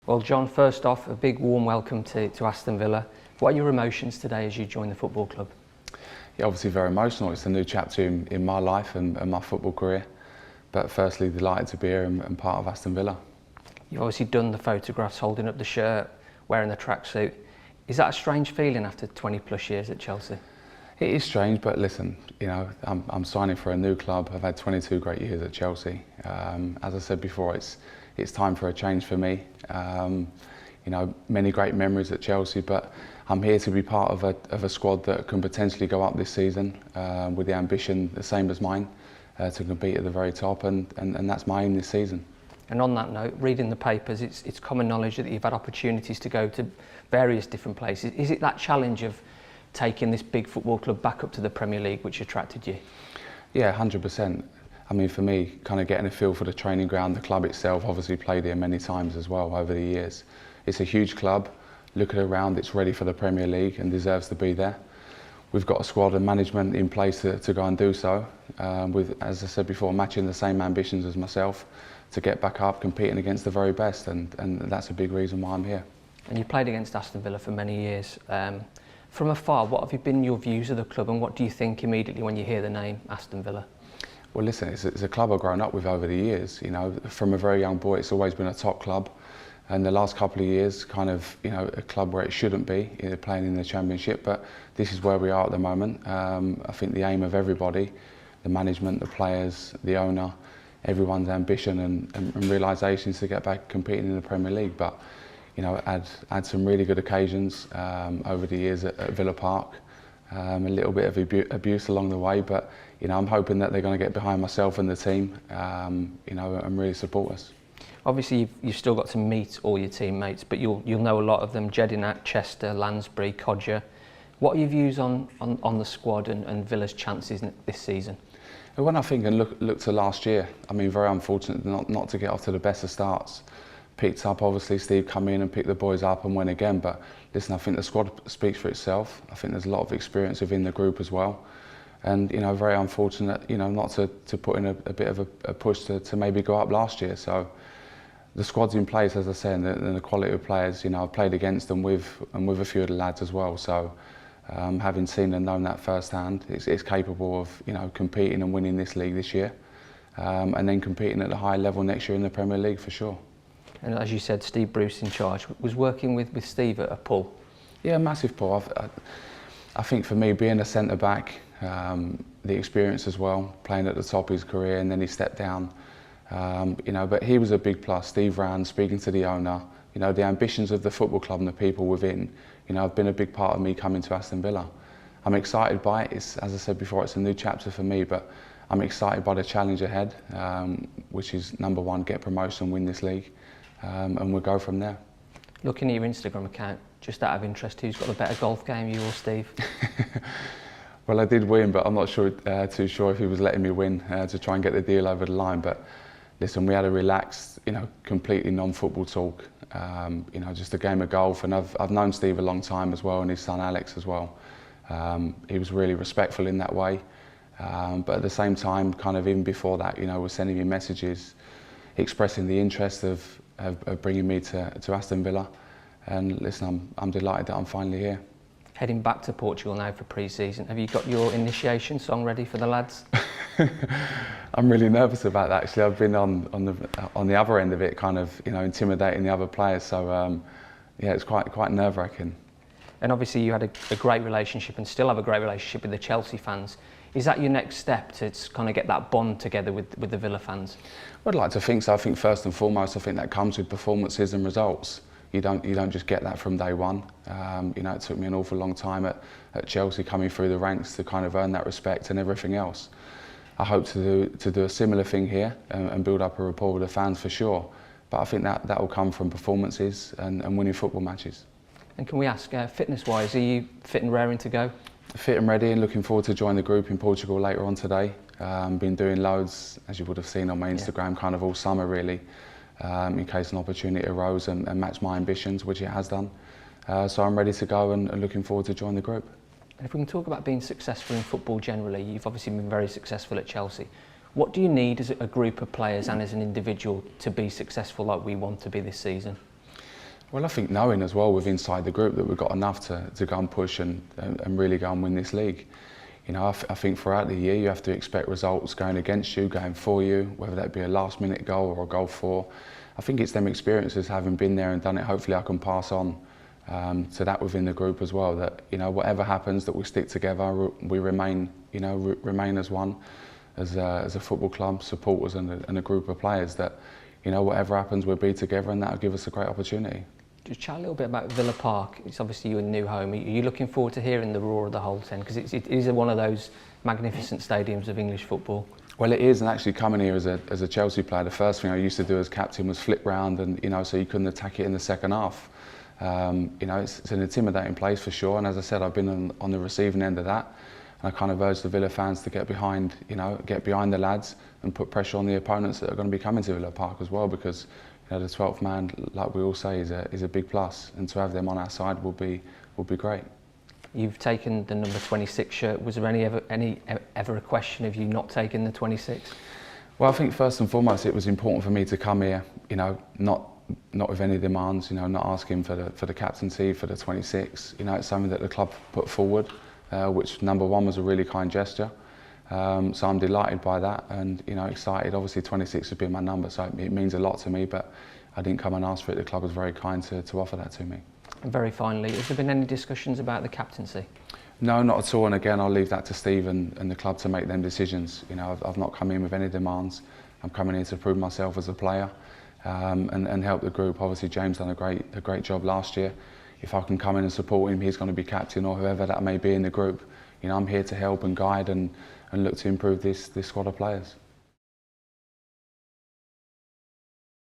Well, John, first off, a big warm welcome to Aston Villa. What are your emotions today as you join the football club? Yeah, obviously very emotional. It's a new chapter in my life and my football career. But firstly, delighted to be here and part of Aston Villa. You've obviously done the photographs holding up the shirt, wearing the tracksuit. Is that a strange feeling after 20 plus years at Chelsea? It is strange, but listen, you know, I'm signing for a new club. I've had 22 great years at Chelsea. As I said before, it's time for a change for me. You know, many great memories at Chelsea, but I'm here to be part of a squad that can potentially go up this season with the ambition the same as mine to compete at the very top, and that's my aim this season. And on that note, reading the papers, it's common knowledge that you've had opportunities to go to various different places. Is it that challenge of taking this big football club back up to the Premier League which attracted you? Yeah, 100%. I mean, for me, kind of getting a feel for the training ground, the club itself, obviously played here many times as well over the years. It's a huge club. Look at it around, it's ready for the Premier League and deserves to be there. We've got a squad and management in place to go and do so, with, as I said before, matching the same ambitions as myself to get back up, competing against the very best, and that's a big reason why I'm here. And you played against Aston Villa for many years. From afar, what have been your views of the club, and what do you think immediately when you hear the name Aston Villa? Well, listen, it's a club I've grown up with over the years. You know, from a very young boy, it's always been a top club. And the last couple of years, kind of, you know, a club where it shouldn't be, playing in the Championship. But this is where we are at the moment. I think the aim of everybody, the management, the players, the owner, everyone's ambition and realisation is to get back competing in the Premier League. But, you know, had some really good occasions over the years at Villa Park. A little bit of abuse along the way, but you know, I'm hoping that they're going to get behind myself and the team, you know, and really support us. Obviously, you've still got to meet all your teammates, but you'll know a lot of them: Jedinak, Chester, Lansbury, Codger. What are your views on the squad and Villa's chances this season? When I think and look to last year, I mean, very unfortunate not to get off to the best of starts. Picked up, obviously, Steve come in and picked the boys up and went again. But listen, I think the squad speaks for itself. I think there's a lot of experience within the group as well. And, you know, very unfortunate, you know, not to put in a bit of a push to maybe go up last year. So the squad's in place, as I said, and the quality of players, you know, I've played against them with a few of the lads as well. So having seen and known that firsthand, it's capable of, you know, competing and winning this league this year. And then competing at the high level next year in the Premier League for sure. And as you said, Steve Bruce in charge. Was working with Steve at a pull? Yeah, massive pull. I think for me, being a centre-back, the experience as well, playing at the top of his career, and then he stepped down. You know, but he was a big plus. Steve ran, speaking to the owner. You know, the ambitions of the football club and the people within, you know, have been a big part of me coming to Aston Villa. I'm excited by it. As I said before, it's a new chapter for me, but I'm excited by the challenge ahead, which is number one, get promotion, win this league. And we'll go from there. Looking at your Instagram account, just out of interest, who's got a better golf game, you or Steve? Well, I did win, but I'm not too sure if he was letting me win to try and get the deal over the line. But listen, we had a relaxed, you know, completely non-football talk. You know, just a game of golf, and I've known Steve a long time as well, and his son Alex as well. He was really respectful in that way, but at the same time, kind of even before that, you know, was sending me messages, expressing the interest of bringing me to Aston Villa. And listen, I'm delighted that I'm finally here. Heading back to Portugal now for pre-season, have you got your initiation song ready for the lads? I'm really nervous about that, actually. I've been on the other end of it, kind of, you know, intimidating the other players. So yeah, it's quite nerve-wracking. And obviously you had a great relationship and still have a great relationship with the Chelsea fans. Is that your next step to kind of get that bond together with the Villa fans? I'd like to think so. I think first and foremost, I think that comes with performances and results. You don't just get that from day one. You know, it took me an awful long time at Chelsea, coming through the ranks to kind of earn that respect and everything else. I hope to do a similar thing here and build up a rapport with the fans for sure. But I think that will come from performances and winning football matches. And can we ask, fitness-wise, are you fit and raring to go? Fit and ready, and looking forward to join the group in Portugal later on today. Been doing loads, as you would have seen on my Instagram, kind of all summer really, in case an opportunity arose and matched my ambitions, which it has done. So I'm ready to go and looking forward to join the group. And if we can talk about being successful in football generally, you've obviously been very successful at Chelsea. What do you need as a group of players and as an individual to be successful like we want to be this season? Well, I think knowing as well with inside the group that we've got enough to go and push and really go and win this league. You know, I think throughout the year you have to expect results going against you, going for you, whether that be a last-minute goal or a goal for. I think it's them experiences, having been there and done it. Hopefully I can pass on to that within the group as well, that, you know, whatever happens, that we stick together, we remain, you know, remain as one, as a football club, supporters and a group of players, that, you know, whatever happens, we'll be together, and that'll give us a great opportunity. Just chat a little bit about Villa Park. It's obviously your new home. Are you looking forward to hearing the roar of the whole ten? Because it is one of those magnificent stadiums of English football. Well, it is, and actually coming here as a Chelsea player, the first thing I used to do as captain was flip round, and, you know, so you couldn't attack it in the second half. You know, it's an intimidating place for sure, and as I said, I've been on the receiving end of that, and I kind of urge the Villa fans to get behind, you know, get behind the lads and put pressure on the opponents that are going to be coming to Villa Park as well, because, you know, the 12th man, like we all say, is a big plus, and to have them on our side will be great. You've taken the number 26 shirt. Was there ever a question of you not taking the 26? Well, I think first and foremost it was important for me to come here, you know, not with any demands, you know, not asking for the captaincy, for the 26. You know, it's something that the club put forward, which number one was a really kind gesture. So I'm delighted by that, and, you know, excited. Obviously 26 has been my number, so it means a lot to me, but I didn't come and ask for it. The club was very kind to offer that to me. And very finally, has there been any discussions about the captaincy? No, not at all, and again I'll leave that to Steve and the club to make them decisions. You know, I've not come in with any demands. I'm coming in to prove myself as a player and help the group. Obviously James done a great job last year. If I can come in and support him, he's going to be captain, or whoever that may be in the group. You know, I'm here to help and guide and look to improve this squad of players.